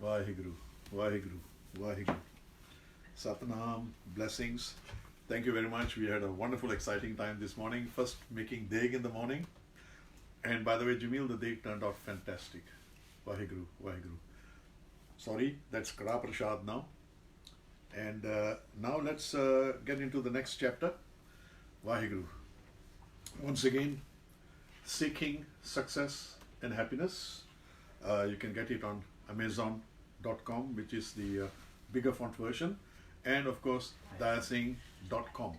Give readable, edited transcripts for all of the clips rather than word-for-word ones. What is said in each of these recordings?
Vaheguru, Vaheguru, Vaheguru. Satnam, blessings. Thank you very much. We had a wonderful, exciting time this morning. First, making deg in the morning. And by the way, Jamil, the deg turned out fantastic. Vaheguru, Vaheguru. Sorry, that's Kra Prashad now. And now let's get into the next chapter. Vaheguru. Once again, Sikhing Success and Happiness. You can get it on Amazon.com, which is the bigger font version, and of course dyasingh.com.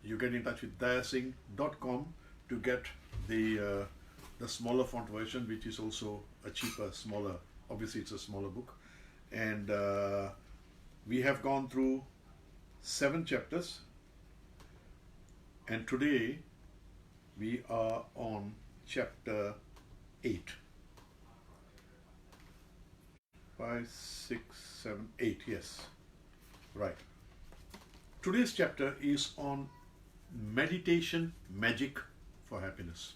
You get in touch with dyasingh.com to get the smaller font version, which is also a cheaper, smaller. Obviously, it's a smaller book, and we have gone through 7 chapters, and today we are on chapter 8. 5, 6, 7, 8, yes. Right. Today's chapter is on meditation magic for happiness.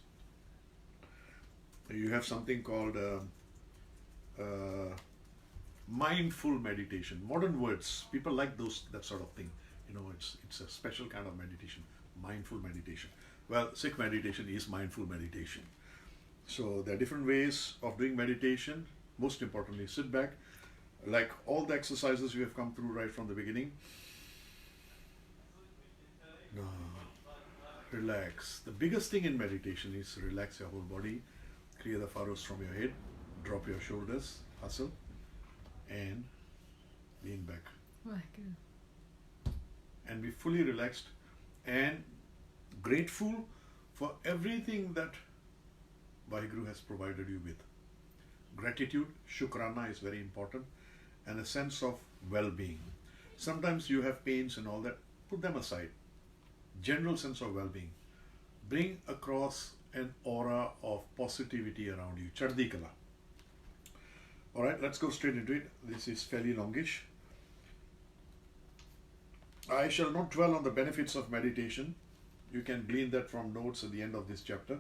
You have something called mindful meditation. Modern words, people like that sort of thing. You know, it's a special kind of meditation, mindful meditation. Well, Sikh meditation is mindful meditation. So there are different ways of doing meditation. Most importantly, sit back, like all the exercises we have come through right from the beginning. No, relax. The biggest thing in meditation is to relax your whole body, clear the furrows from your head, drop your shoulders, hustle, and lean back. And be fully relaxed and grateful for everything that Vaheguru has provided you with. Gratitude, shukrana is very important, and a sense of well-being. Sometimes you have pains and all that, put them aside. General sense of well-being. Bring across an aura of positivity around you. Chardi kala. Alright, let's go straight into it. This is fairly longish. I shall not dwell on the benefits of meditation. You can glean that from notes at the end of this chapter.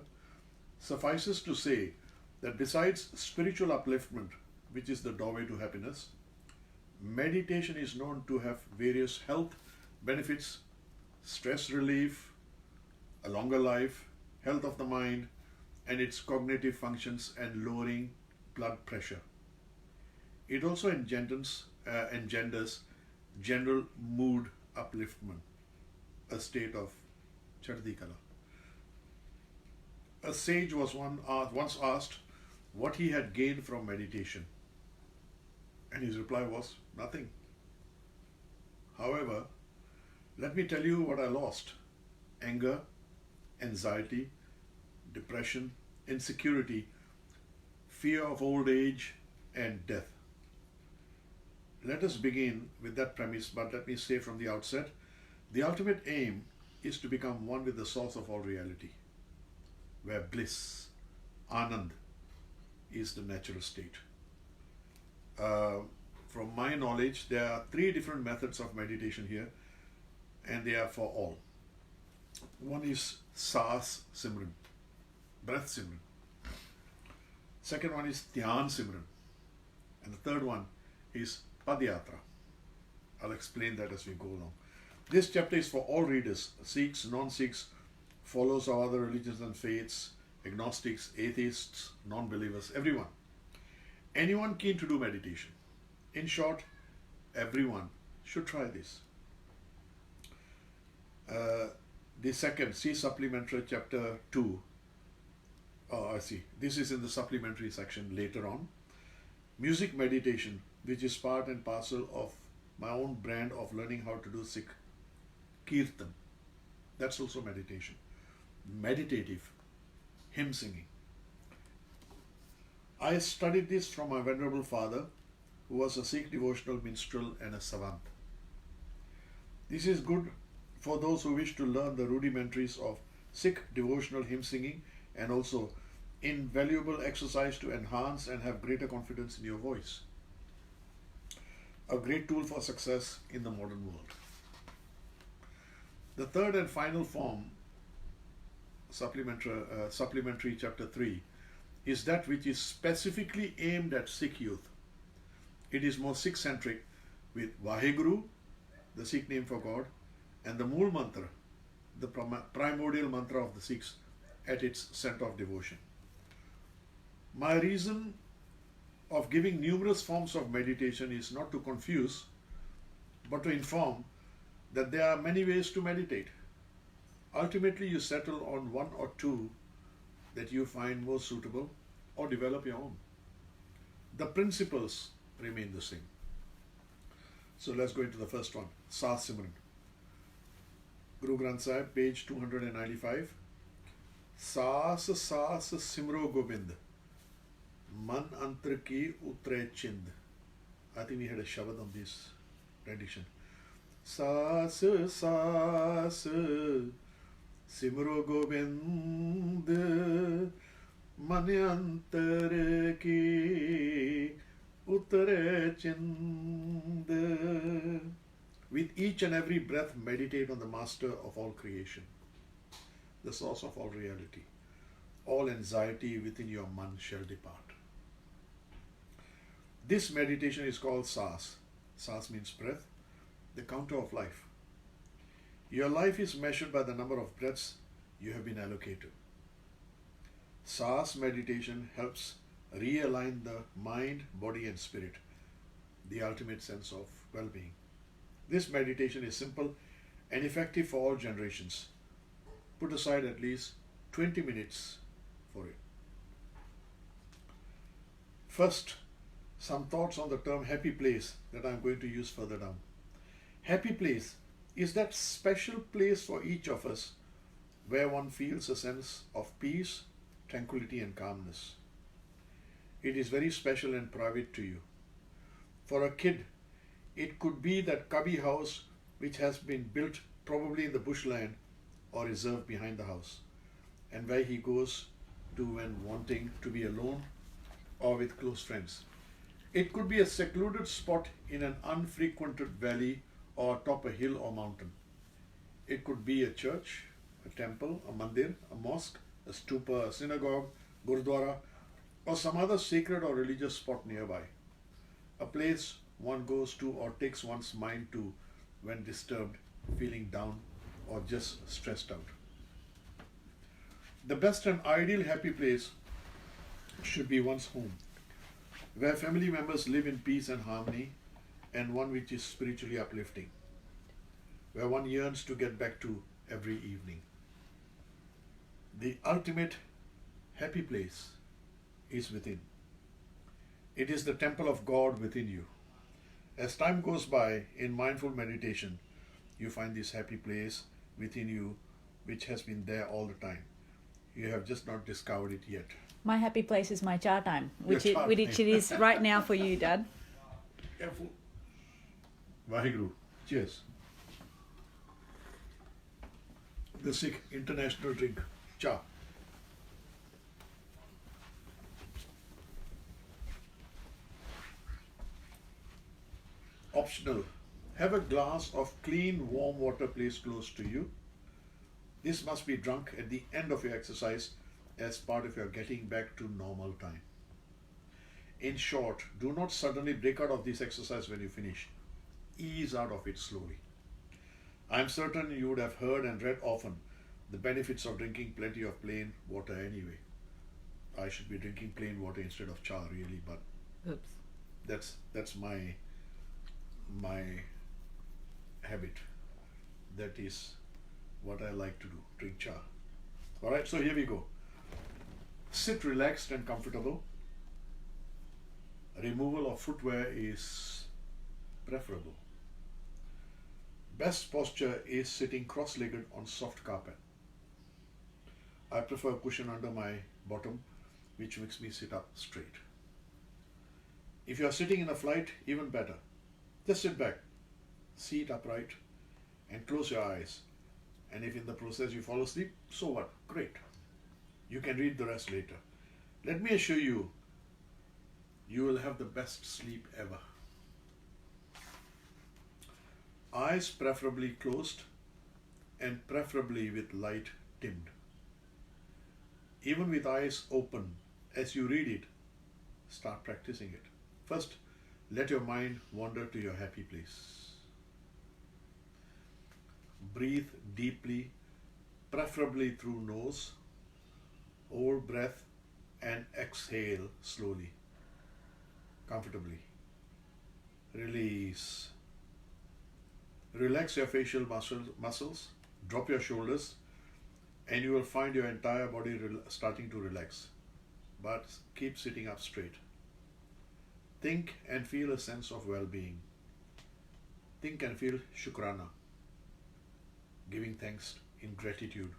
Suffices to say that besides spiritual upliftment, which is the doorway to happiness, meditation is known to have various health benefits, stress relief, a longer life, health of the mind, and its cognitive functions, and lowering blood pressure. It also engenders general mood upliftment, a state of chardi kala. A sage was once asked what he had gained from meditation, and his reply was nothing. However, let me tell you what I lost: anger, anxiety, depression, insecurity, fear of old age, and death. Let us begin with that premise, but let me say from the outset, the ultimate aim is to become one with the source of all reality, where bliss, anand, is the natural state. From my knowledge, there are 3 different methods of meditation here, and they are for all. One is Saas Simran, breath Simran. Second one is Dhyan Simran. And the third one is Padyatra. I'll explain that as we go along. This chapter is for all readers, Sikhs, non-Sikhs, followers of other religions and faiths, agnostics, atheists, non-believers, everyone. Anyone keen to do meditation. In short, everyone should try this. The second, see supplementary chapter 2. Oh, I see. This is in the supplementary section later on. Music meditation, which is part and parcel of my own brand of learning how to do Sikh Kirtan. That's also meditation. Meditative hymn singing. I studied this from my venerable father, who was a Sikh devotional minstrel and a savant. This is good for those who wish to learn the rudimentaries of Sikh devotional hymn singing, and also invaluable exercise to enhance and have greater confidence in your voice. A great tool for success in the modern world. The third and final form, supplementary chapter 3, is that which is specifically aimed at Sikh youth. It is more Sikh-centric with Vaheguru, the Sikh name for God, and the Mool Mantra, the primordial mantra of the Sikhs, at its center of devotion. My reason of giving numerous forms of meditation is not to confuse, but to inform that there are many ways to meditate. Ultimately, you settle on one or two that you find more suitable or develop your own. The principles remain the same. So let's go into the first one, Saas Simran. Guru Granth Sahib, page 295. Saas Saas Simro Gobind, Man Antar Ki Utre Chind. I think we had a Shabad on this rendition. Saas Saas Simro Gobind, Man Antar Ki Utre Chind. With each and every breath, meditate on the master of all creation, the source of all reality. All anxiety within your man shall depart. This meditation is called Saas. Saas means breath, the counter of life. Your life is measured by the number of breaths you have been allocated. Saas meditation helps realign the mind, body and spirit, the ultimate sense of well-being. This meditation is simple and effective for all generations. Put aside at least 20 minutes for it. First, some thoughts on the term happy place that I'm going to use further down. Happy place is that special place for each of us where one feels a sense of peace, tranquility and calmness. It is very special and private to you. For a kid, it could be that cubby house which has been built probably in the bushland or reserved behind the house, and where he goes to when wanting to be alone or with close friends. It could be a secluded spot in an unfrequented valley or atop a hill or mountain. It could be a church, a temple, a mandir, a mosque, a stupa, a synagogue, gurdwara, or some other sacred or religious spot nearby. A place one goes to or takes one's mind to when disturbed, feeling down, or just stressed out. The best and ideal happy place should be one's home, where family members live in peace and harmony, and one which is spiritually uplifting, where one yearns to get back to every evening. The ultimate happy place is within. It is the temple of God within you. As time goes by in mindful meditation, you find this happy place within you which has been there all the time. You have just not discovered it yet. My happy place is my cha time, which Your cha it time. is right now for you, Dad. Careful. Vaheguru. Cheers. The Sikh international drink, cha. Optional. Have a glass of clean, warm water placed close to you. This must be drunk at the end of your exercise as part of your getting back to normal time. In short, do not suddenly break out of this exercise when you finish. Ease out of it slowly. I am certain you would have heard and read often the benefits of drinking plenty of plain water anyway. I should be drinking plain water instead of cha really, but Oops. that's my habit. That is what I like to do, drink cha. Alright, so here we go. Sit relaxed and comfortable. Removal of footwear is preferable. Best posture is sitting cross-legged on soft carpet. I prefer a cushion under my bottom, which makes me sit up straight. If you are sitting in a flight, even better. Just sit back, seat upright, and close your eyes. And if in the process you fall asleep, so what? Great. You can read the rest later. Let me assure you, you will have the best sleep ever. Eyes preferably closed and preferably with light dimmed. Even with eyes open, as you read it, start practicing it. First, Let your mind wander to your happy place. Breathe deeply, preferably through nose. Hold breath and exhale slowly, comfortably. Release. Relax your facial muscles, drop your shoulders, and you will find your entire body starting to relax. But keep sitting up straight. Think and feel a sense of well-being. Think and feel shukrana, giving thanks in gratitude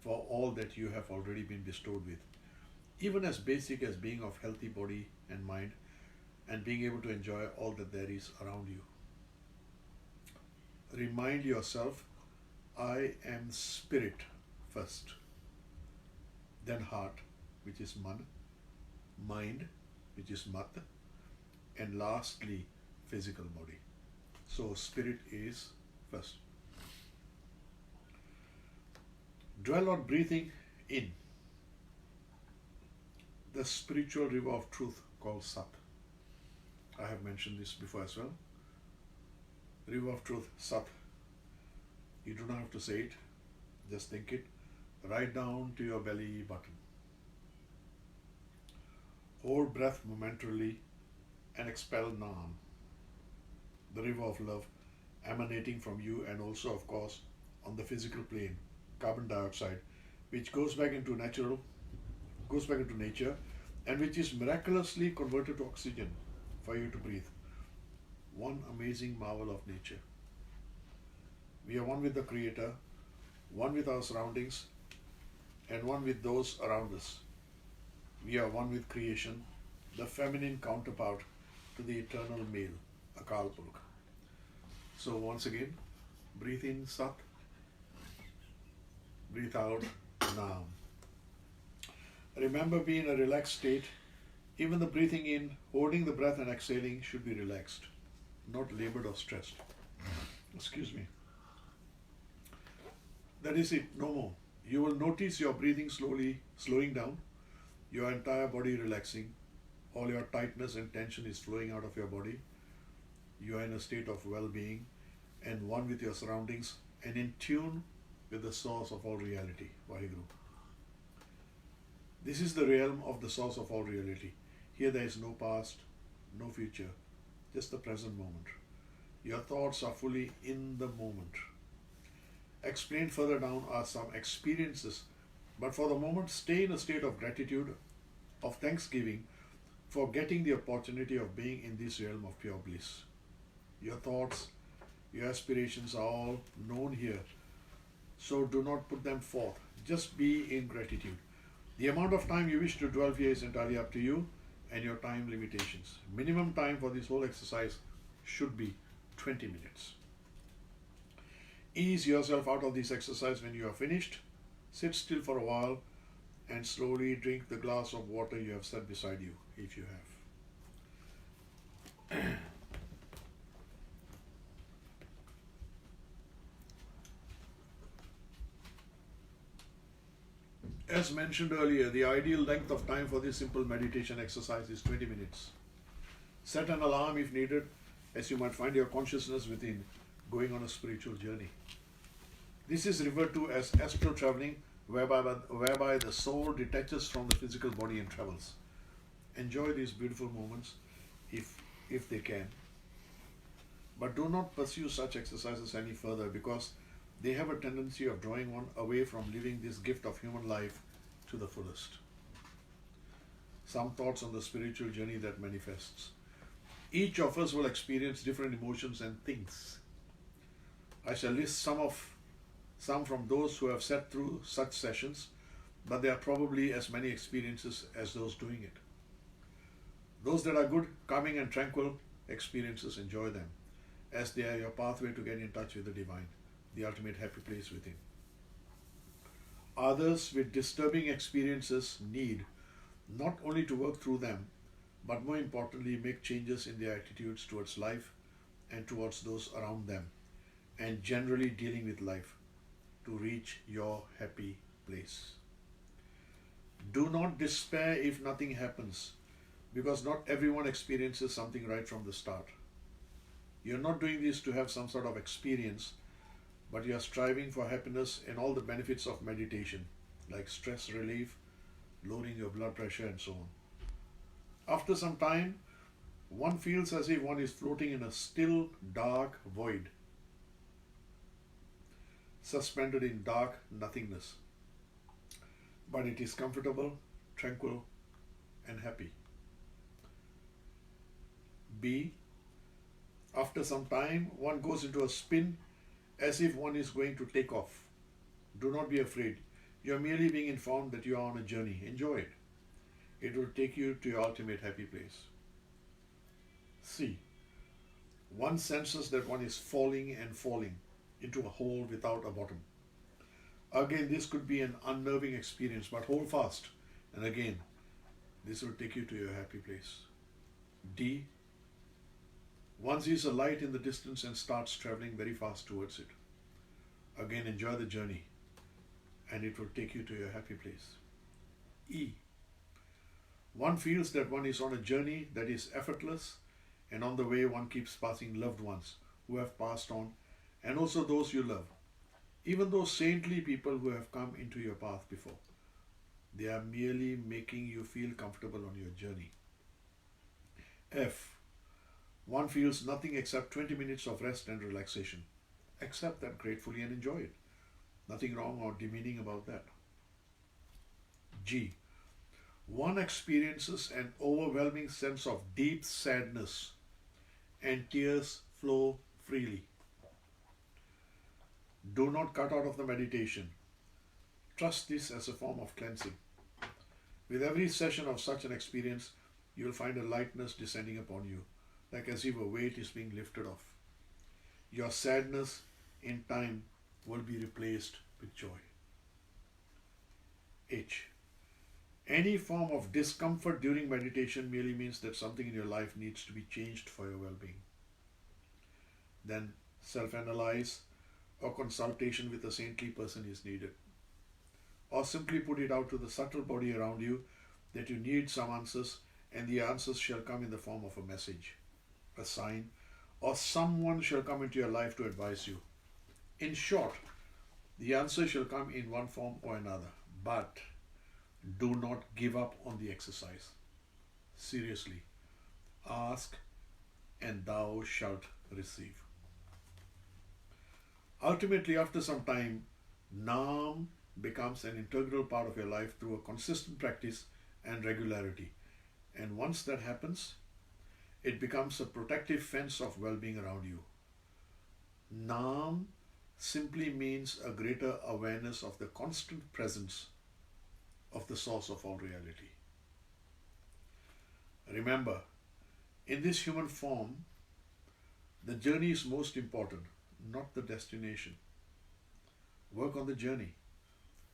for all that you have already been bestowed with, even as basic as being of healthy body and mind and being able to enjoy all that there is around you. Remind yourself, I am spirit first, then heart, which is man, mind, which is mat, and lastly, physical body. So spirit is first. Dwell on breathing in the spiritual river of truth called Sat. I have mentioned this before as well. River of truth, Sat. You do not have to say it, just think it right down to your belly button. Hold breath momentarily and expel Nam, the river of love emanating from you, and also, of course, on the physical plane, carbon dioxide, which goes back into nature, and which is miraculously converted to oxygen for you to breathe. One amazing marvel of nature. We are one with the Creator, one with our surroundings, and one with those around us. We are one with creation, the feminine counterpart to the eternal male, Akal Purkh. So once again, breathe in Sat, breathe out Nam. Remember, be in a relaxed state. Even the breathing in, holding the breath and exhaling should be relaxed, not labored or stressed. Excuse me. That is it, no more. You will notice your breathing slowing down, your entire body relaxing, all your tightness and tension is flowing out of your body. You are in a state of well-being and one with your surroundings and in tune with the source of all reality, Vaheguru. This is the realm of the source of all reality. Here there is no past, no future, just the present moment. Your thoughts are fully in the moment. Explained further down are some experiences, but for the moment stay in a state of gratitude, of thanksgiving for getting the opportunity of being in this realm of pure bliss. Your thoughts, your aspirations are all known here, so do not put them forth. Just be in gratitude. The amount of time you wish to dwell here is entirely up to you and your time limitations. Minimum time for this whole exercise should be 20 minutes. Ease yourself out of this exercise when you are finished. Sit still for a while and slowly drink the glass of water you have set beside you, if you have. As mentioned earlier, the ideal length of time for this simple meditation exercise is 20 minutes. Set an alarm if needed, as you might find your consciousness within going on a spiritual journey. This is referred to as astral traveling, whereby the soul detaches from the physical body and travels. Enjoy these beautiful moments if they can. But do not pursue such exercises any further, because they have a tendency of drawing one away from living this gift of human life to the fullest. Some thoughts on the spiritual journey that manifests. Each of us will experience different emotions and things. I shall list some from those who have sat through such sessions, but there are probably as many experiences as those doing it. Those that are good, calming and tranquil experiences, enjoy them, as they are your pathway to get in touch with the divine, the ultimate happy place within. Others with disturbing experiences need not only to work through them, but more importantly, make changes in their attitudes towards life and towards those around them, and generally dealing with life to reach your happy place. Do not despair if nothing happens. because not everyone experiences something right from the start. You're not doing this to have some sort of experience, but you are striving for happiness and all the benefits of meditation, like stress relief, lowering your blood pressure, and so on. After some time, one feels as if one is floating in a still, dark void, suspended in dark nothingness. But it is comfortable, tranquil, and happy. B. After some time, one goes into a spin as if one is going to take off. Do not be afraid. You are merely being informed that you are on a journey. Enjoy it. It will take you to your ultimate happy place. C. One senses that one is falling and falling into a hole without a bottom. Again, this could be an unnerving experience, but hold fast. And again, this will take you to your happy place. D. One sees a light in the distance and starts traveling very fast towards it. Again, enjoy the journey, and it will take you to your happy place. E. One feels that one is on a journey that is effortless, and on the way one keeps passing loved ones who have passed on, and also those you love. Even those saintly people who have come into your path before. They are merely making you feel comfortable on your journey. F. One feels nothing except 20 minutes of rest and relaxation. Accept that gratefully and enjoy it. Nothing wrong or demeaning about that. G. One experiences an overwhelming sense of deep sadness and tears flow freely. Do not cut out of the meditation. Trust this as a form of cleansing. With every session of such an experience, you will find a lightness descending upon you, like as if a weight is being lifted off. Your sadness in time will be replaced with joy. H. Any form of discomfort during meditation merely means that something in your life needs to be changed for your well-being. Then self-analyze or consultation with a saintly person is needed. Or simply put it out to the subtle body around you that you need some answers, and the answers shall come in the form of a message, a sign, or someone shall come into your life to advise you. In short, the answer shall come in one form or another, but do not give up on the exercise. Seriously, ask and thou shalt receive. Ultimately, after some time, Naam becomes an integral part of your life through a consistent practice and regularity. And once that happens, it becomes a protective fence of well-being around you. Naam simply means a greater awareness of the constant presence of the source of all reality. Remember, in this human form, the journey is most important, not the destination. Work on the journey.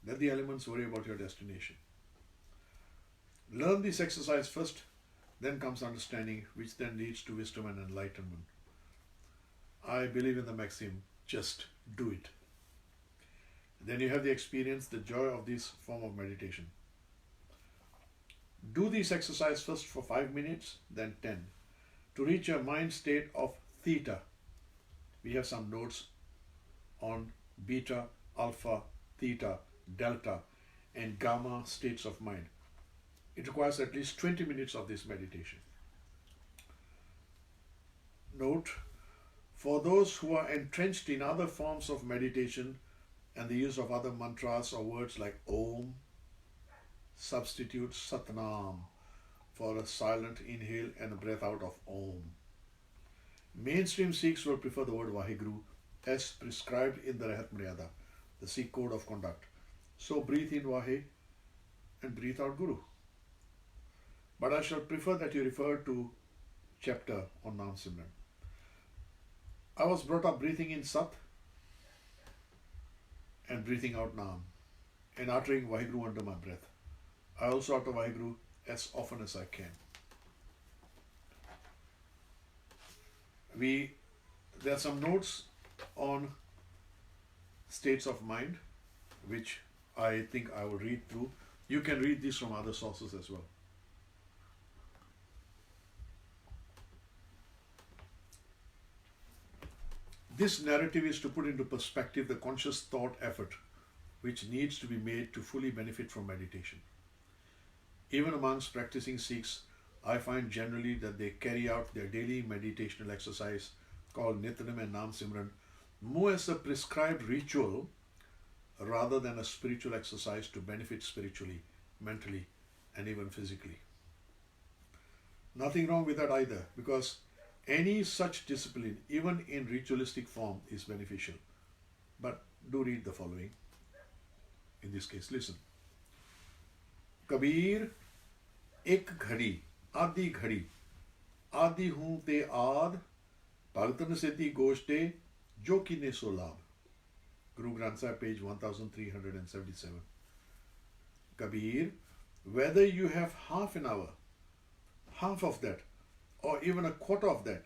Let the elements worry about your destination. Learn this exercise first, then comes understanding, which then leads to wisdom and enlightenment. I believe in the maxim, just do it. Then you have the experience, the joy of this form of meditation. Do this exercise first for 5 minutes, then 10. To reach a mind state of theta, we have some notes on beta, alpha, theta, delta, and gamma states of mind. It requires at least 20 minutes of this meditation. Note, for those who are entrenched in other forms of meditation and the use of other mantras or words like Om, substitute Satnam for a silent inhale and a breath out of Om. Mainstream Sikhs will prefer the word Vaheguru as prescribed in the Rahat Maryada, the Sikh code of conduct. So breathe in Vahe and breathe out Guru. But I shall prefer that you refer to chapter on Naam Simran. I was brought up breathing in Sat and breathing out Naam and uttering Vaheguru under my breath. I also utter Vaheguru as often as I can. There are some notes on states of mind, which I think I will read through. You can read these from other sources as well. This narrative is to put into perspective the conscious thought effort which needs to be made to fully benefit from meditation. Even amongst practicing Sikhs, I find generally that they carry out their daily meditational exercise called Nityanam and Nam Simran more as a prescribed ritual rather than a spiritual exercise to benefit spiritually, mentally, and even physically. Nothing wrong with that either, because any such discipline, even in ritualistic form, is beneficial. But do read the following. In this case, listen. Kabir, ek ghadi, adi hoon te aad, bhagtan siddhi goshte, jo kine so labh. Guru Granth Sahib, page 1377. Kabir, whether you have half an hour, half of that, or even a quarter of that,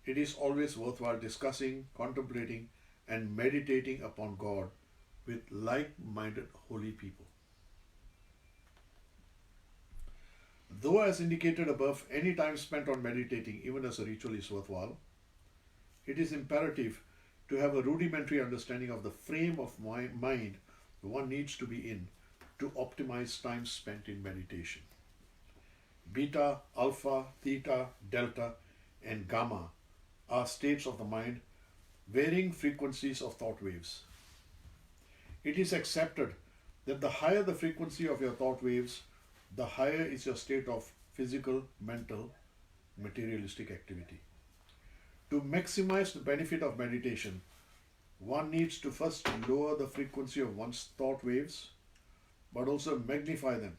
it is always worthwhile discussing, contemplating, and meditating upon God with like-minded holy people. Though, as indicated above, any time spent on meditating, even as a ritual, is worthwhile, it is imperative to have a rudimentary understanding of the frame of mind one needs to be in to optimize time spent in meditation. Beta, alpha, theta, delta, and gamma are states of the mind, varying frequencies of thought waves. It is accepted that the higher the frequency of your thought waves, the higher is your state of physical, mental, materialistic activity. To maximize the benefit of meditation, one needs to first lower the frequency of one's thought waves, but also magnify them.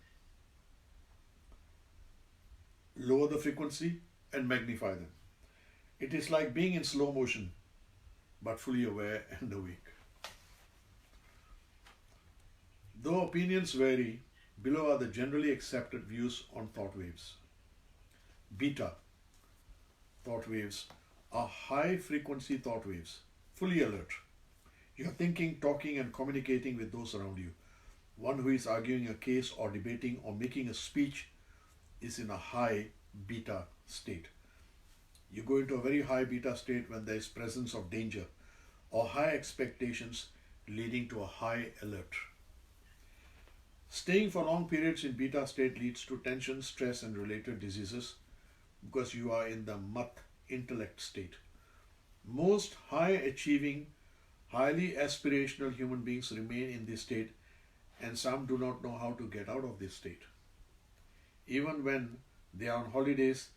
Lower the frequency and magnify them. It is like being in slow motion, but fully aware and awake. Though opinions vary, below are the generally accepted views on thought waves. Beta thought waves are high frequency thought waves, fully alert. You are thinking, talking, and communicating with those around you. One who is arguing a case or debating or making a speech is in a high beta state. You go into a very high beta state when there is presence of danger or high expectations leading to a high alert. Staying for long periods in beta state leads to tension, stress, and related diseases because you are in the mat intellect state. Most high achieving, highly aspirational human beings remain in this state, and some do not know how to get out of this state. Even when they are on holidays,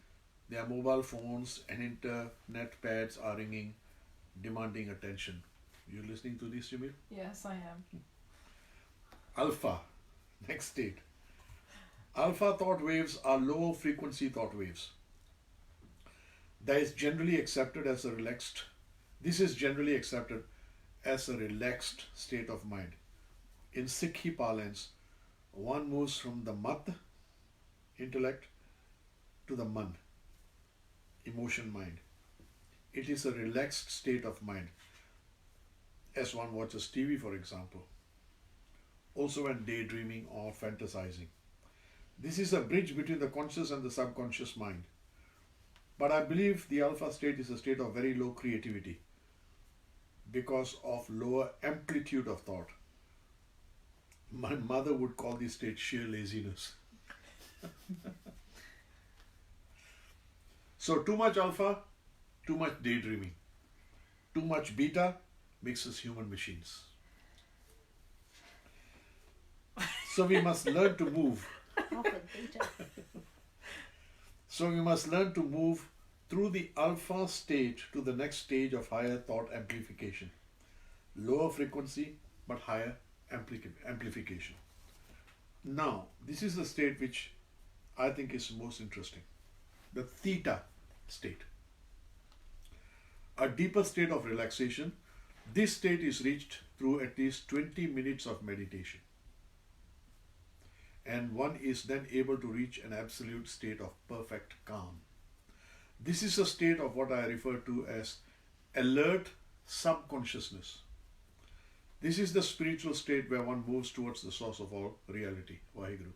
their mobile phones and internet pads are ringing, demanding attention. You listening to this, Jamil? Yes, I am. Alpha, next state. Alpha thought waves are low frequency thought waves. This is generally accepted as a relaxed state of mind. In Sikh parlance, one moves from the mat, intellect, to the man, emotion mind. It is a relaxed state of mind, as one watches TV, for example. Also when daydreaming or fantasizing. This is a bridge between the conscious and the subconscious mind. But I believe the alpha state is a state of very low creativity because of lower amplitude of thought. My mother would call this state sheer laziness. So too much alpha, too much daydreaming. Too much beta makes us human machines. So we must learn to move. So we must learn to move through the alpha state to the next stage of higher thought amplification. Lower frequency, but higher amplification. Now, this is the state which I think is most interesting. The theta state. A deeper state of relaxation. This state is reached through at least 20 minutes of meditation. And one is then able to reach an absolute state of perfect calm. This is a state of what I refer to as alert subconsciousness. This is the spiritual state where one moves towards the source of all reality, Vaheguru.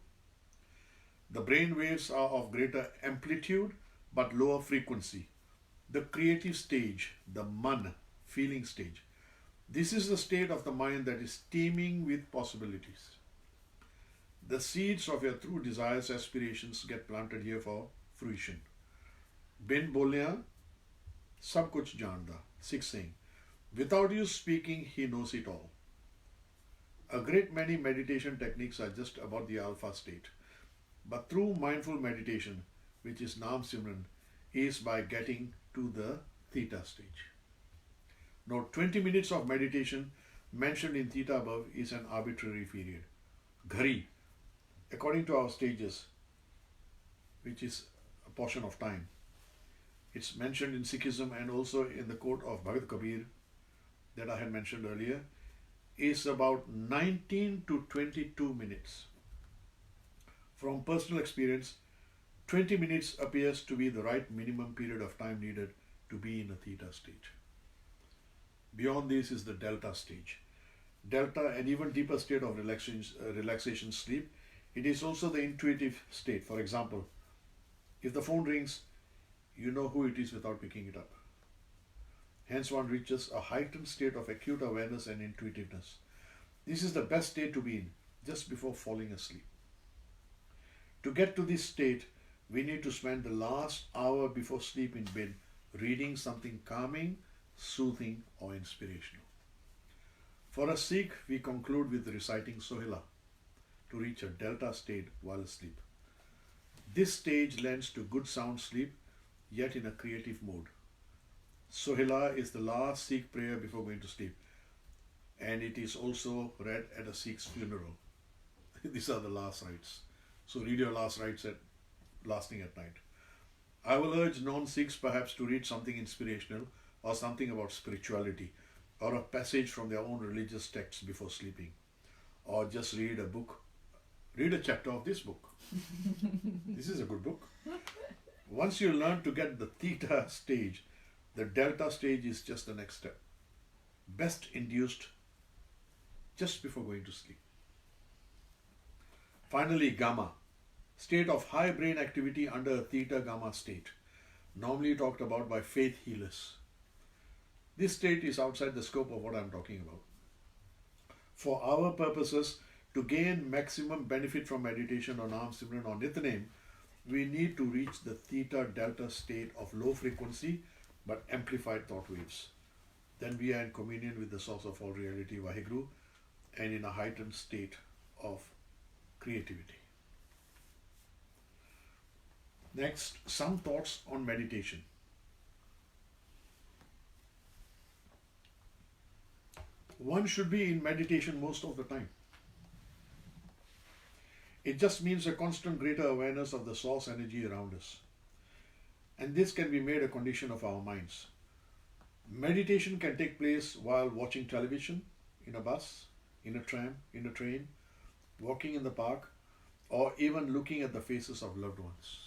The brain waves are of greater amplitude but lower frequency. The creative stage, the man feeling stage. This is the state of the mind that is teeming with possibilities. The seeds of your true desires, aspirations get planted here for fruition. Bin bolya, sab kuch janda. Sikh saying, without you speaking, he knows it all. A great many meditation techniques are just about the alpha state. But through mindful meditation, which is Naam Simran, is by getting to the theta stage. Now, 20 minutes of meditation mentioned in theta above is an arbitrary period. Ghari, according to our stages, which is a portion of time. It's mentioned in Sikhism and also in the quote of Bhagat Kabir that I had mentioned earlier, is about 19 to 22 minutes. From personal experience, 20 minutes appears to be the right minimum period of time needed to be in a theta stage. Beyond this is the delta stage. Delta, an even deeper state of relaxation sleep. It is also the intuitive state. For example, if the phone rings, you know who it is without picking it up. Hence one reaches a heightened state of acute awareness and intuitiveness. This is the best state to be in, just before falling asleep. To get to this state, we need to spend the last hour before sleep in bed reading something calming, soothing or inspirational. For a Sikh, we conclude with reciting Sohila to reach a delta state while asleep. This stage lends to good sound sleep, yet in a creative mode. Sohila is the last Sikh prayer before going to sleep, and it is also read at a Sikh's funeral. These are the last rites. So read your last rites at last thing at night. I will urge non-Sikhs perhaps to read something inspirational or something about spirituality or a passage from their own religious texts before sleeping, or just read a book. Read a chapter of this book. This is a good book. Once you learn to get the theta stage, the delta stage is just the next step. Best induced just before going to sleep. Finally, gamma, state of high brain activity under a theta gamma state, normally talked about by faith healers. This state is outside the scope of what I'm talking about. For our purposes, to gain maximum benefit from meditation on Naam Simran or Nityanem, we need to reach the theta delta state of low frequency but amplified thought waves. Then we are in communion with the source of all reality, Vaheguru, and in a heightened state of creativity. Next, some thoughts on meditation. One should be in meditation most of the time. It just means a constant greater awareness of the source energy around us. And this can be made a condition of our minds. Meditation can take place while watching television, in a bus, in a tram, in a train, walking in the park, or even looking at the faces of loved ones.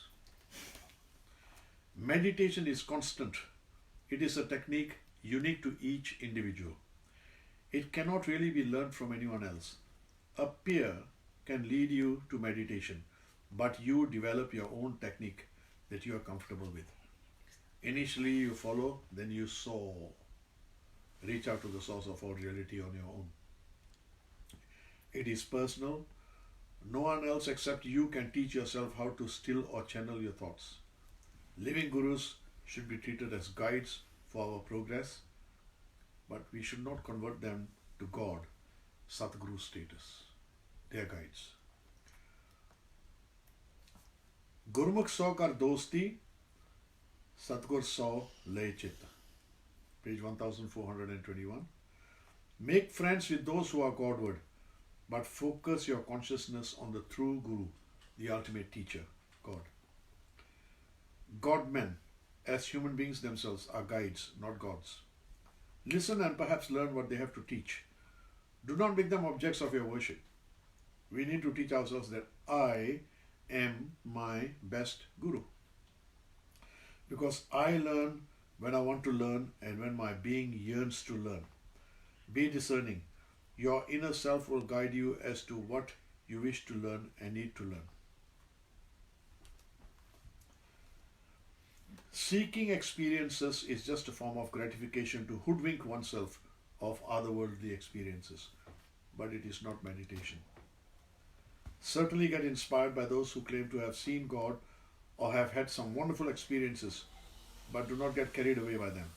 Meditation is constant. It is a technique unique to each individual. It cannot really be learned from anyone else. A peer can lead you to meditation, but you develop your own technique that you are comfortable with. Initially you follow, then you soar. Reach out to the source of all reality on your own. It is personal. No one else except you can teach yourself how to still or channel your thoughts. Living gurus should be treated as guides for our progress, but we should not convert them to God, Satguru status. They are guides. Gurmukh so kar dosti, Satgur so lay chitta. Page 1421. Make friends with those who are Godward, but focus your consciousness on the true Guru, the ultimate teacher, God. God-men, as human beings themselves, are guides, not gods. Listen and perhaps learn what they have to teach. Do not make them objects of your worship. We need to teach ourselves that I am my best Guru. Because I learn when I want to learn and when my being yearns to learn. Be discerning. Your inner self will guide you as to what you wish to learn and need to learn. Seeking experiences is just a form of gratification to hoodwink oneself of otherworldly experiences, but it is not meditation. Certainly get inspired by those who claim to have seen God or have had some wonderful experiences, but do not get carried away by them.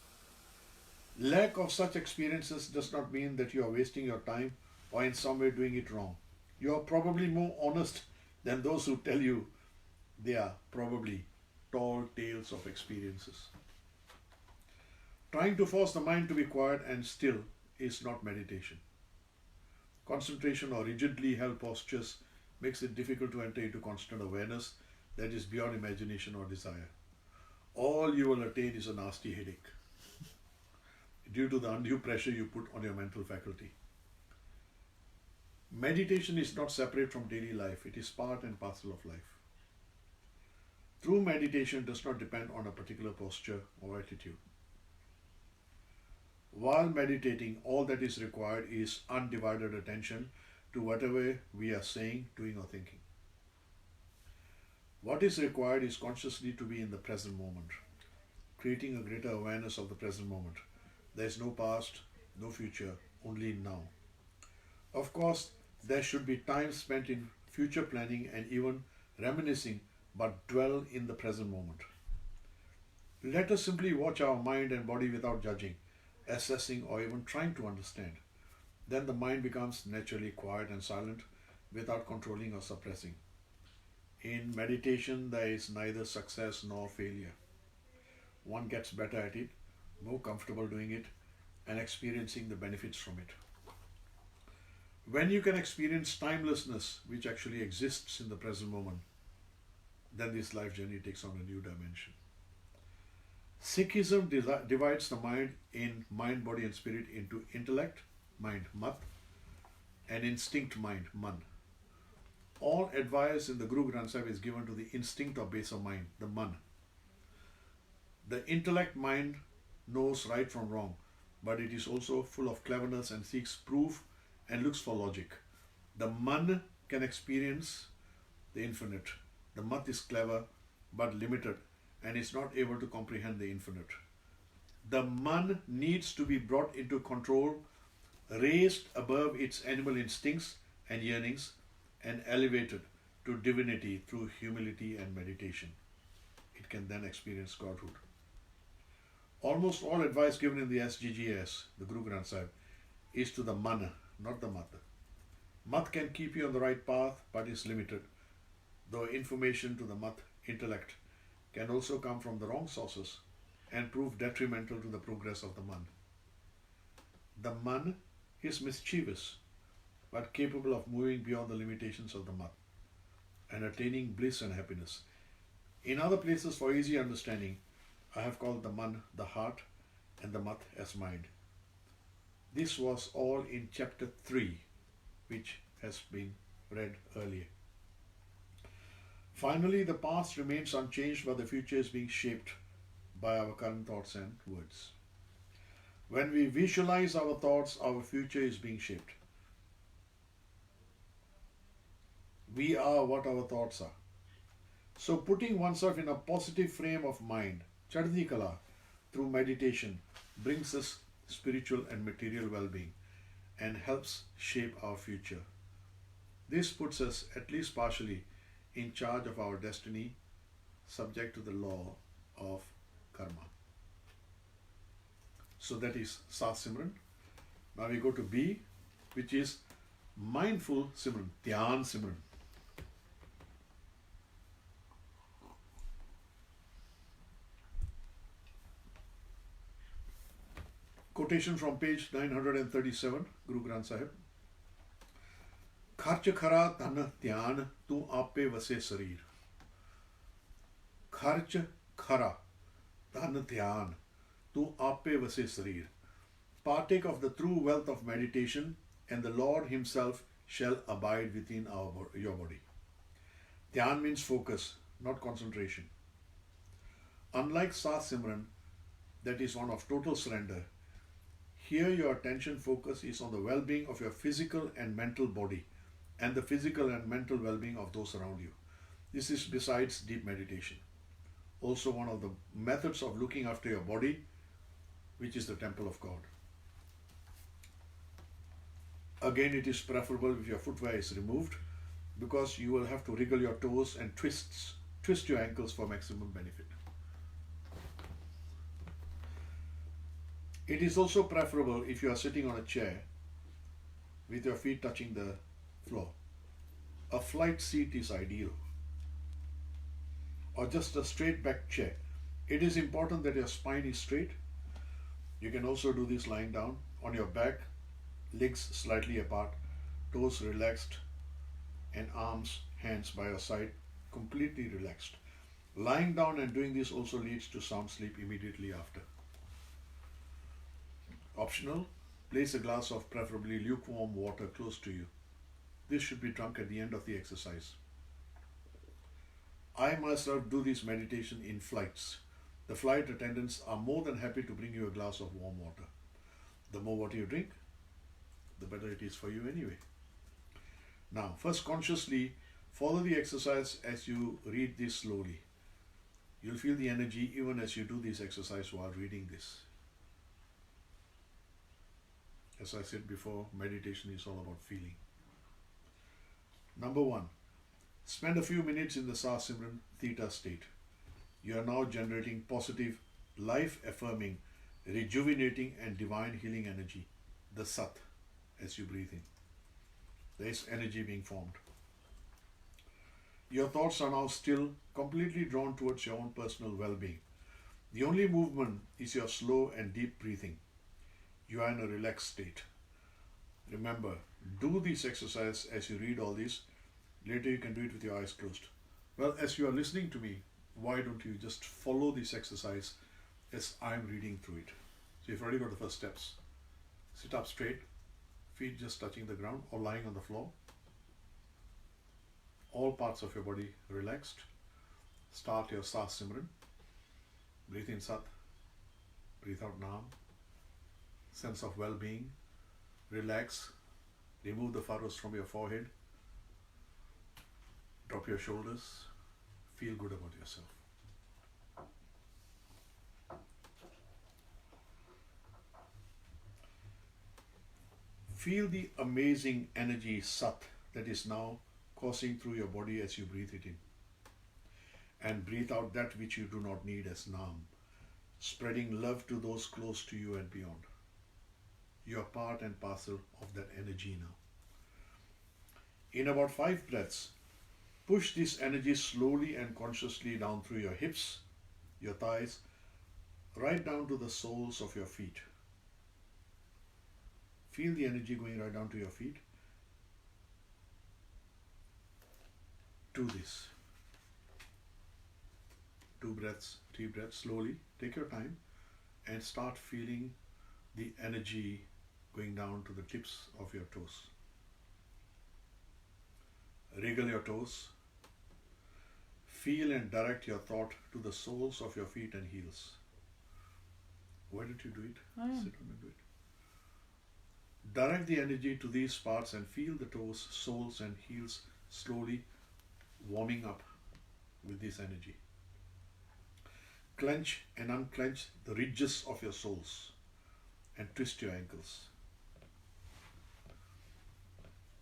Lack of such experiences does not mean that you are wasting your time or in some way doing it wrong. You are probably more honest than those who tell you they are probably tall tales of experiences. Trying to force the mind to be quiet and still is not meditation. Concentration or rigidly held postures makes it difficult to enter into constant awareness that is beyond imagination or desire. All you will attain is a nasty headache due to the undue pressure you put on your mental faculty. Meditation is not separate from daily life, it is part and parcel of life. True meditation does not depend on a particular posture or attitude. While meditating, all that is required is undivided attention to whatever we are saying, doing, or thinking. What is required is consciously to be in the present moment, creating a greater awareness of the present moment. There is no past, no future, only now. Of course, there should be time spent in future planning and even reminiscing, but dwell in the present moment. Let us simply watch our mind and body without judging, assessing, or even trying to understand. Then the mind becomes naturally quiet and silent without controlling or suppressing. In meditation, there is neither success nor failure. One gets better at it, more comfortable doing it, and experiencing the benefits from it. When you can experience timelessness, which actually exists in the present moment, then this life journey takes on a new dimension. Sikhism divides the mind in mind, body, and spirit into intellect, mind, mat, and instinct, mind, man. All advice in the Guru Granth Sahib is given to the instinct or base of mind, the man. The intellect mind knows right from wrong, but it is also full of cleverness and seeks proof and looks for logic. The man can experience the infinite. The mat is clever but limited and is not able to comprehend the infinite. The man needs to be brought into control, raised above its animal instincts and yearnings, and elevated to divinity through humility and meditation. It can then experience Godhood. Almost all advice given in the SGGS, the Guru Granth Sahib, is to the man, not the mat. Mat can keep you on the right path, but is limited, though information to the mat, intellect, can also come from the wrong sources and prove detrimental to the progress of the man. The man is mischievous, but capable of moving beyond the limitations of the mat and attaining bliss and happiness. In other places, for easy understanding, I have called the man the heart and the mat as mind. This was all in chapter 3, which has been read earlier. Finally, the past remains unchanged, but the future is being shaped by our current thoughts and words. When we visualize our thoughts, our future is being shaped. We are what our thoughts are. So putting oneself in a positive frame of mind, Chaddi Kala, through meditation, brings us spiritual and material well-being and helps shape our future. This puts us, at least partially, in charge of our destiny, subject to the law of karma. So that is Sa Simran. Now we go to B, which is mindful Simran, Dhyan Simran. Quotation from page 937, Guru Granth Sahib. खर्च खरा धन ध्यान तू आपे वसे शरीर. खर्च खरा धन ध्यान तू आपे वसे शरीर. Partake of the true wealth of meditation, and the Lord Himself shall abide within your body. Dhyan means focus, not concentration. Unlike Sa Simran, that is one of total surrender, here your attention focus is on the well-being of your physical and mental body, and the physical and mental well-being of those around you. This is besides deep meditation. also one of the methods of looking after your body, which is the temple of God. Again, it is preferable if your footwear is removed, because you will have to wriggle your toes and twist your ankles for maximum benefit. It is also preferable if you are sitting on a chair with your feet touching the floor. A flight seat is ideal, or just a straight back chair. It is important that your spine is straight. You can also do this lying down on your back, legs slightly apart, toes relaxed, and arms, hands by your side, completely relaxed. Lying down and doing this also leads to sound sleep immediately after. Optional, place a glass of preferably lukewarm water close to you. This should be drunk at the end of the exercise. I myself do this meditation in flights. The flight attendants are more than happy to bring you a glass of warm water. The more water you drink, the better it is for you anyway. Now, first consciously follow the exercise as you read this slowly. You'll feel the energy even as you do this exercise while reading this. As I said before, meditation is all about feeling. Number 1, spend a few minutes in the Sa Simran Theta state. You are now generating positive, life-affirming, rejuvenating and divine healing energy, the Sat, as you breathe in. There is energy being formed. Your thoughts are now still, completely drawn towards your own personal well-being. The only movement is your slow and deep breathing. You are in a relaxed state. Remember, do this exercise as you read all this. Later you can do it with your eyes closed. Well, as you are listening to me, why don't you just follow this exercise as I'm reading through it? So you've already got the first steps. Sit up straight, feet just touching the ground or lying on the floor. All parts of your body relaxed. Start your Sa Simran. Breathe in Sat, breathe out Nam. Sense of well-being. Relax. Remove the furrows from your forehead. Drop your shoulders. Feel good about yourself. Feel the amazing energy Sat that is now coursing through your body as you breathe it in. And breathe out that which you do not need as Nam, spreading love to those close to you and beyond. You are part and parcel of that energy now. In about 5 breaths, push this energy slowly and consciously down through your hips, your thighs, right down to the soles of your feet. Feel the energy going right down to your feet. Do this. 2 breaths, 3 breaths, slowly. Take your time and start feeling the energy going down to the tips of your toes. Wriggle your toes. Feel and direct your thought to the soles of your feet and heels. Why don't you do it? Sit on and do it. Direct the energy to these parts and feel the toes, soles and heels slowly warming up with this energy. Clench and unclench the ridges of your soles and twist your ankles.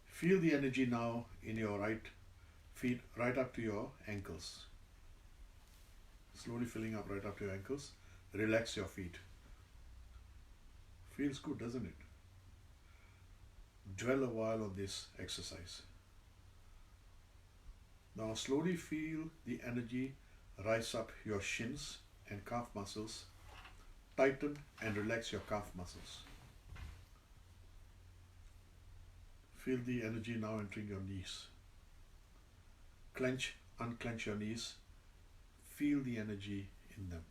Feel the energy now in your right feet right up to your ankles. Slowly filling up right up to your ankles. Relax your feet. Feels good, doesn't it? Dwell a while on this exercise. Now slowly feel the energy rise up your shins and calf muscles. Tighten and relax your calf muscles. Feel the energy now entering your knees. Clench, unclench your knees. Feel the energy in them.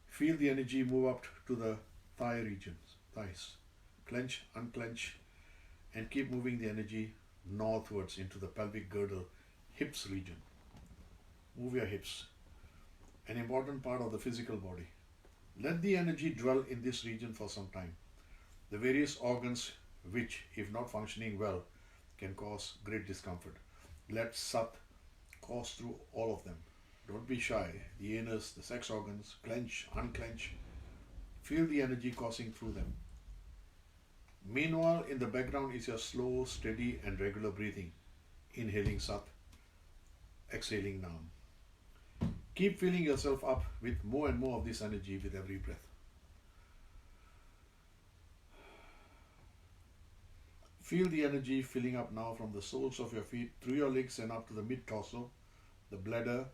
Feel the energy move up to the thigh regions, thighs. Clench, unclench, and keep moving the energy northwards into the pelvic girdle, hips region. Move your hips, an important part of the physical body. Let the energy dwell in this region for some time. The various organs which, if not functioning well, can cause great discomfort. Let Sat Course through all of them. Don't be shy. The anus, the sex organs, clench, unclench. Feel the energy coursing through them. Meanwhile, in the background is your slow, steady, and regular breathing. Inhaling Sat, exhaling Nam. Keep filling yourself up with more and more of this energy with every breath. Feel the energy filling up now from the soles of your feet, through your legs and up to the mid-torso, the bladder,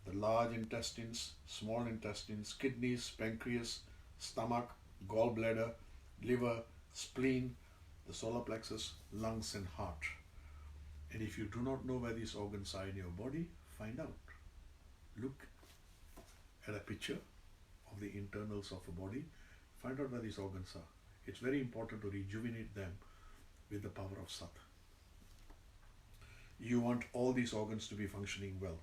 the large intestines, small intestines, kidneys, pancreas, stomach, gallbladder, liver, spleen, the solar plexus, lungs and heart. And if you do not know where these organs are in your body, find out. Look at a picture of the internals of a body, find out where these organs are. It's very important to rejuvenate them with the power of Sat. You want all these organs to be functioning well.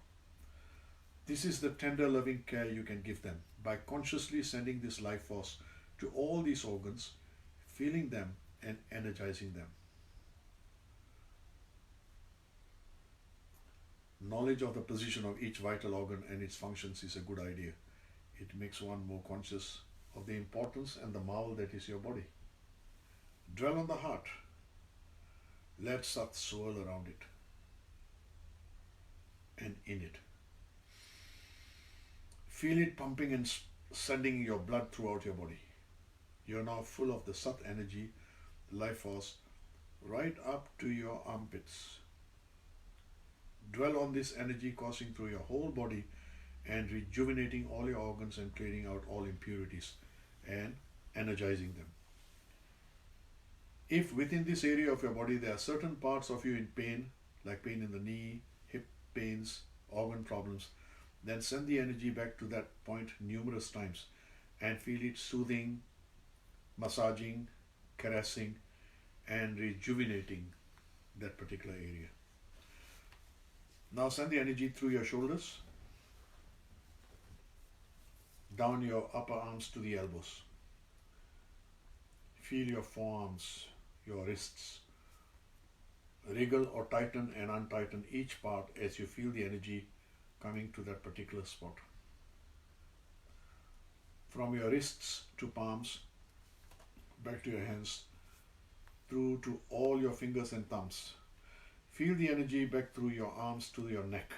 This is the tender loving care you can give them by consciously sending this life force to all these organs, feeling them and energizing them. Knowledge of the position of each vital organ and its functions is a good idea. It makes one more conscious of the importance and the marvel that is your body. Dwell on the heart. Let Sat swirl around it and in it. Feel it pumping and sending your blood throughout your body. You are now full of the Sat energy, life force, right up to your armpits. Dwell on this energy coursing through your whole body and rejuvenating all your organs and clearing out all impurities and energizing them. If within this area of your body there are certain parts of you in pain, like pain in the knee, hip pains, organ problems, then send the energy back to that point numerous times and feel it soothing, massaging, caressing, and rejuvenating that particular area. Now send the energy through your shoulders, down your upper arms to the elbows. Feel your forearms, your wrists. Wriggle or tighten and untighten each part as you feel the energy coming to that particular spot. From your wrists to palms, back to your hands, through to all your fingers and thumbs. Feel the energy back through your arms to your neck.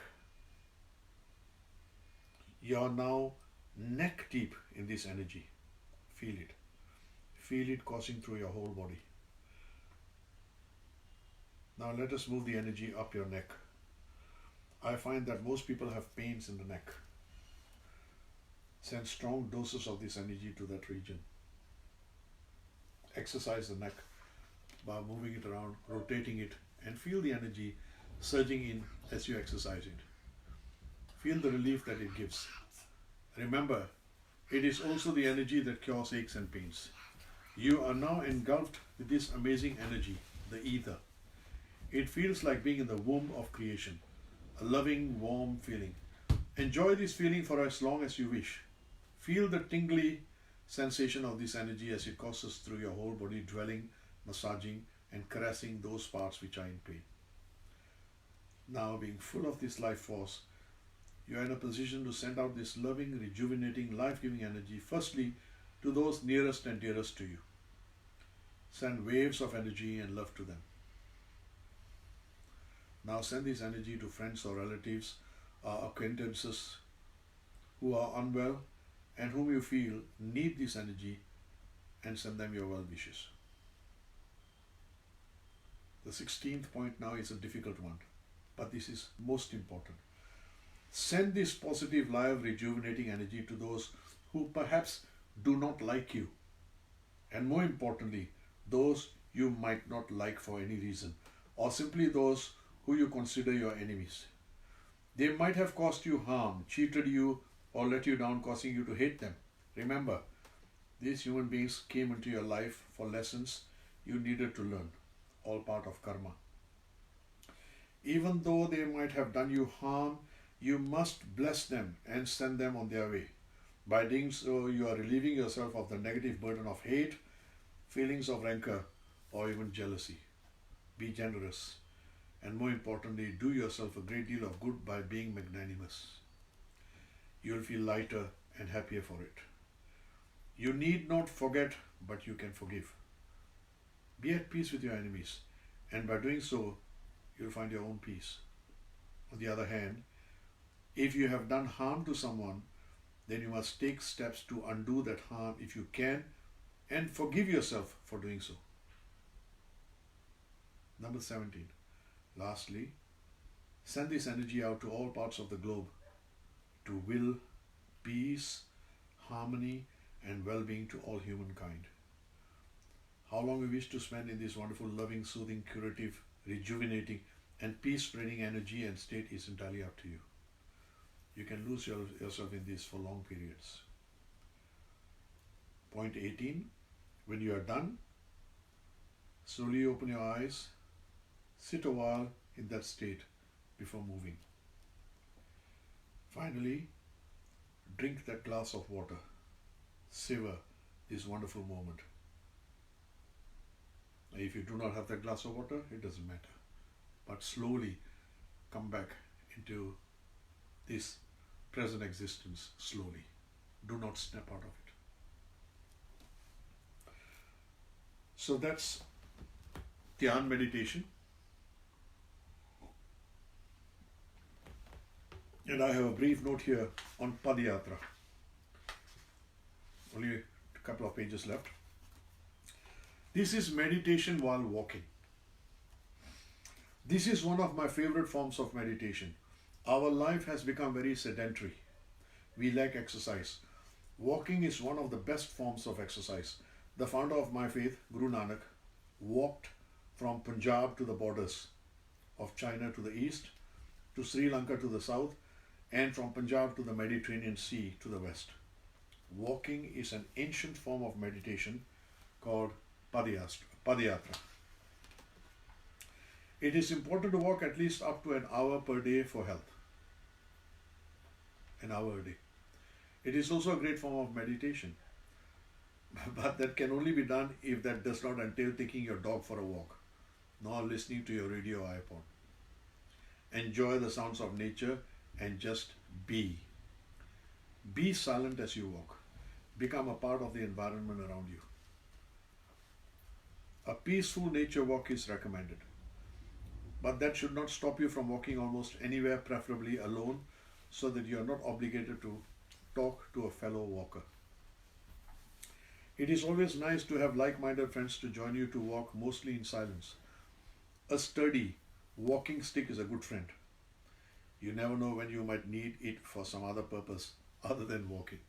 You are now neck deep in this energy. Feel it. Feel it coursing through your whole body. Now let us move the energy up your neck. I find that most people have pains in the neck. Send strong doses of this energy to that region. Exercise the neck by moving it around, rotating it, and feel the energy surging in as you exercise it. Feel the relief that it gives. Remember, it is also the energy that cures aches and pains. You are now engulfed with this amazing energy, the ether. It feels like being in the womb of creation, a loving, warm feeling. Enjoy this feeling for as long as you wish. Feel the tingly sensation of this energy as it courses through your whole body, dwelling, massaging, and caressing those parts which are in pain. Now, being full of this life force, you are in a position to send out this loving, rejuvenating, life-giving energy, firstly, to those nearest and dearest to you. Send waves of energy and love to them. Now send this energy to friends or relatives, acquaintances who are unwell and whom you feel need this energy, and send them your well wishes. The 16th point now is a difficult one, but this is most important. Send this positive, live, rejuvenating energy to those who perhaps do not like you, and more importantly, those you might not like for any reason, or simply those who you consider your enemies. They might have caused you harm, cheated you, or let you down, causing you to hate them. Remember, these human beings came into your life for lessons you needed to learn, all part of karma. Even though they might have done you harm, you must bless them and send them on their way. By doing so, you are relieving yourself of the negative burden of hate, feelings of rancor, or even jealousy. Be generous and more importantly, do yourself a great deal of good by being magnanimous. You'll feel lighter and happier for it. You need not forget, but you can forgive. Be at peace with your enemies, and by doing so, you'll find your own peace. On the other hand, if you have done harm to someone, then you must take steps to undo that harm if you can, and forgive yourself for doing so. Number 17. Lastly, send this energy out to all parts of the globe to will peace, harmony, and well-being to all humankind. How long we wish to spend in this wonderful, loving, soothing, curative, rejuvenating, and peace-spreading energy and state is entirely up to you. You can lose yourself in this for long periods. Point 18. When you are done, slowly open your eyes, sit a while in that state before moving. Finally, drink that glass of water. Savor this wonderful moment. If you do not have that glass of water, it doesn't matter. But slowly come back into this present existence slowly. Do not snap out of it. So that's Dhyan meditation. And I have a brief note here on Padayatra. Only a couple of pages left. This is meditation while walking. This is one of my favorite forms of meditation. Our life has become very sedentary. We lack exercise. Walking is one of the best forms of exercise. The founder of my faith, Guru Nanak, walked from Punjab to the borders of China to the east, to Sri Lanka to the south, and from Punjab to the Mediterranean Sea to the west. Walking is an ancient form of meditation called Padayatra. It is important to walk at least up to an hour per day for health. An hour a day. It is also a great form of meditation. But that can only be done if that does not entail taking your dog for a walk, nor listening to your radio or iPod. Enjoy the sounds of nature and just be. Be silent as you walk. Become a part of the environment around you. A peaceful nature walk is recommended. But that should not stop you from walking almost anywhere, preferably alone, so that you are not obligated to talk to a fellow walker. It is always nice to have like-minded friends to join you to walk, mostly in silence. A sturdy walking stick is a good friend. You never know when you might need it for some other purpose other than walking.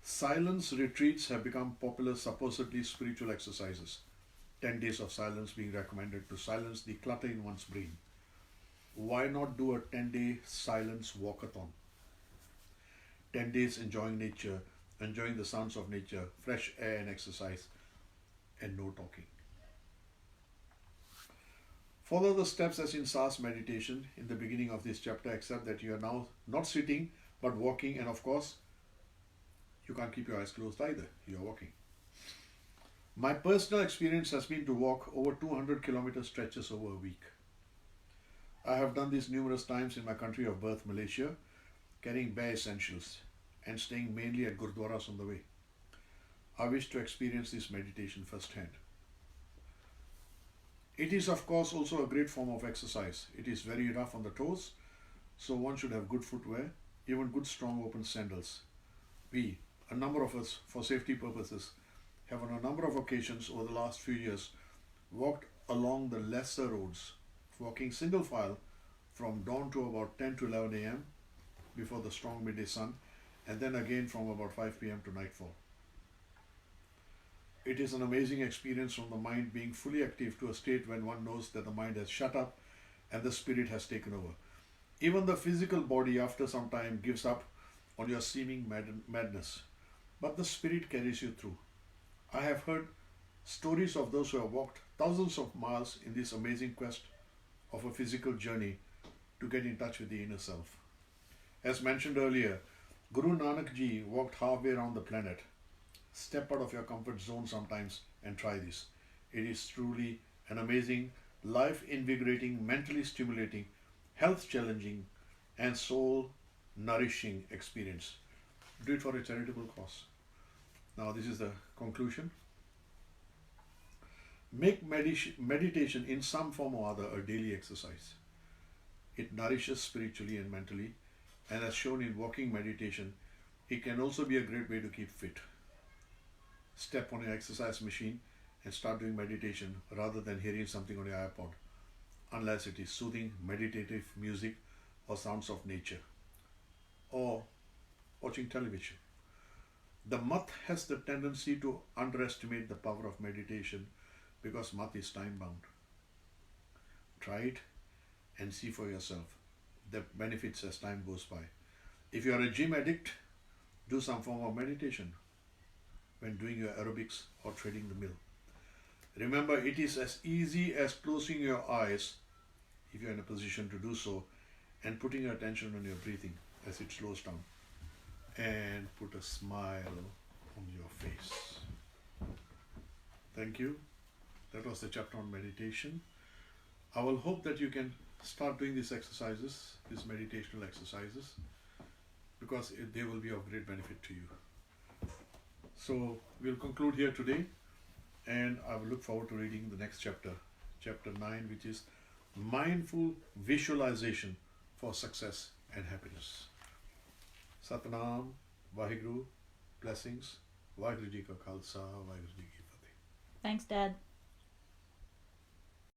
Silence retreats have become popular, supposedly spiritual exercises. 10 days of silence being recommended to silence the clutter in one's brain. Why not do a 10-day silence walkathon? 10 days enjoying nature, enjoying the sounds of nature, fresh air and exercise, and no talking. Follow the steps as in SAS meditation in the beginning of this chapter, except that you are now not sitting but walking, and of course, you can't keep your eyes closed either. You are walking. My personal experience has been to walk over 200 kilometer stretches over a week. I have done this numerous times in my country of birth, Malaysia, carrying bare essentials and staying mainly at gurdwaras on the way. I wish to experience this meditation firsthand. It is of course also a great form of exercise. It is very rough on the toes, so one should have good footwear, even good strong open sandals. We, a number of us, for safety purposes, have on a number of occasions over the last few years walked along the lesser roads, walking single file from dawn to about 10 to 11 a.m. before the strong midday sun, and then again from about 5 p.m. to nightfall. It is an amazing experience from the mind being fully active to a state when one knows that the mind has shut up and the spirit has taken over. Even the physical body after some time gives up on your seeming madness, but the spirit carries you through. I have heard stories of those who have walked thousands of miles in this amazing quest of a physical journey to get in touch with the inner self. As mentioned earlier, Guru Nanak Ji walked halfway around the planet. Step out of your comfort zone sometimes and try this. It is truly an amazing life invigorating, mentally stimulating, health challenging, and soul nourishing experience. Do it for a charitable cause. Now, this is the conclusion. Make meditation in some form or other a daily exercise. It nourishes spiritually and mentally, and as shown in walking meditation, it can also be a great way to keep fit. Step on your exercise machine and start doing meditation rather than hearing something on your iPod, unless it is soothing, meditative music or sounds of nature, or watching television. The math has the tendency to underestimate the power of meditation because math is time bound. Try it and see for yourself the benefits as time goes by. If you are a gym addict, do some form of meditation when doing your aerobics or treading the mill. Remember, it is as easy as closing your eyes, if you are in a position to do so, and putting your attention on your breathing as it slows down, and put a smile on your face. Thank you. That was the chapter on meditation. I will hope that you can start doing these exercises, these meditational exercises, because they will be of great benefit to you. So we'll conclude here today, and I will look forward to reading the next chapter, chapter 9, which is Mindful Visualization for Success and Happiness. Satnam, Vaheguru, blessings, Vaheguru Ji Ka Khalsa, Vaheguru Ji Ki Fateh. Thanks, Dad.